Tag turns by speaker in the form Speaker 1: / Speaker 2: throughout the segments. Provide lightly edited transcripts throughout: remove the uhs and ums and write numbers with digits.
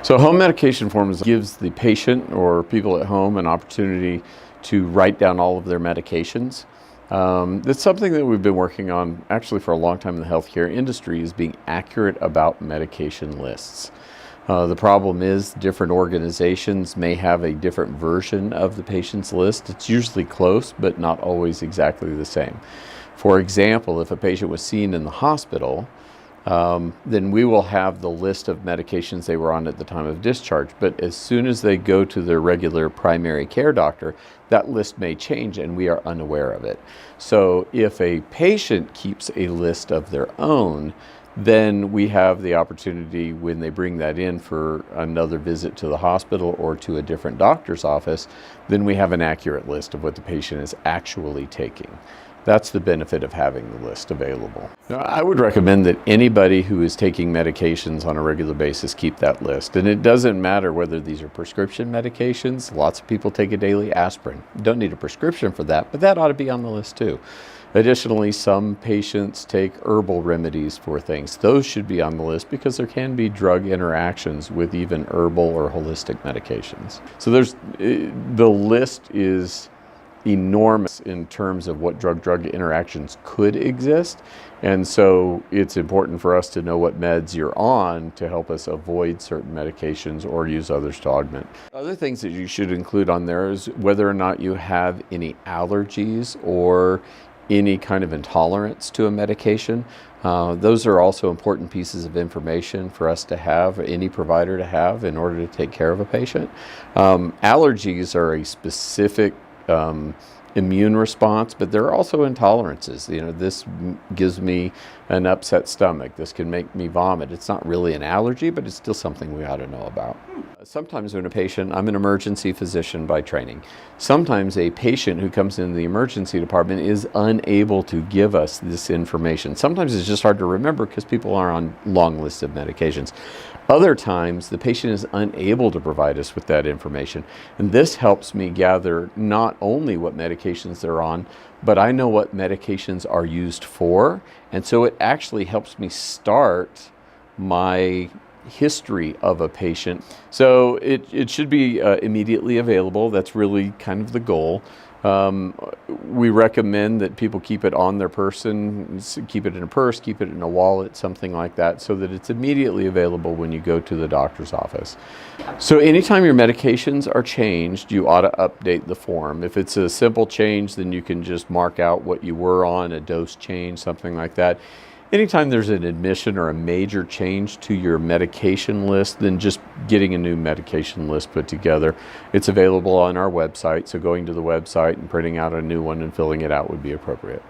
Speaker 1: So home medication forms gives the patient or people at home an opportunity to write down all of their medications. That's something that we've been working on actually for a long time in the healthcare industry, is being accurate about medication lists. The problem is different organizations may have a different version of the patient's list. It's usually close, but not always exactly the same. For example, if a patient was seen in the hospital, then we will have the list of medications they were on at the time of discharge. But as soon as they go to their regular primary care doctor, that list may change and we are unaware of it. So if a patient keeps a list of their own, then we have the opportunity when they bring that in for another visit to the hospital or to a different doctor's office, then we have an accurate list of what the patient is actually taking. That's the benefit of having the list available. Now, I would recommend that anybody who is taking medications on a regular basis keep that list. And it doesn't matter whether these are prescription medications. Lots of people take a daily aspirin. You don't need a prescription for that, but that ought to be on the list too. Additionally, some patients take herbal remedies for things. Those should be on the list because there can be drug interactions with even herbal or holistic medications. So the list is enormous in terms of what drug-drug interactions could exist, and so it's important for us to know what meds you're on to help us avoid certain medications or use others to augment. Other things that you should include on there is whether or not you have any allergies or any kind of intolerance to a medication. Those are also important pieces of information for us to have, any provider to have, in order to take care of a patient. Allergies are a specific immune response, but there are also intolerances. This gives me an upset stomach. This can make me vomit. It's not really an allergy, but it's still something we ought to know about. Sometimes when I'm an emergency physician by training. Sometimes a patient who comes into the emergency department is unable to give us this information. Sometimes it's just hard to remember because people are on long lists of medications. Other times, the patient is unable to provide us with that information. And this helps me gather not only what medications they're on, but I know what medications are used for. And so it actually helps me start my history of a patient. So it should be immediately available. That's really kind of the goal. We recommend that people keep it on their person, keep it in a purse, keep it in a wallet, something like that, so that it's immediately available when you go to the doctor's office. So anytime your medications are changed, you ought to update the form. If it's a simple change, then you can just mark out what you were on, a dose change, something like that. Anytime there's an admission or a major change to your medication list, then just getting a new medication list put together. It's available on our website, so going to the website and printing out a new one and filling it out would be appropriate.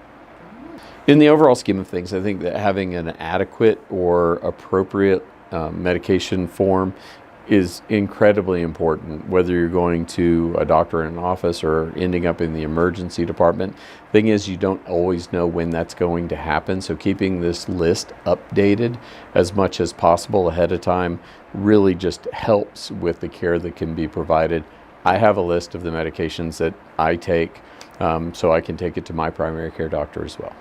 Speaker 1: In the overall scheme of things, I think that having an adequate or appropriate medication form is incredibly important, whether you're going to a doctor in an office or ending up in the emergency department. Thing is, you don't always know when that's going to happen, so keeping this list updated as much as possible ahead of time really just helps with the care that can be provided. I have a list of the medications that I take, so I can take it to my primary care doctor as well.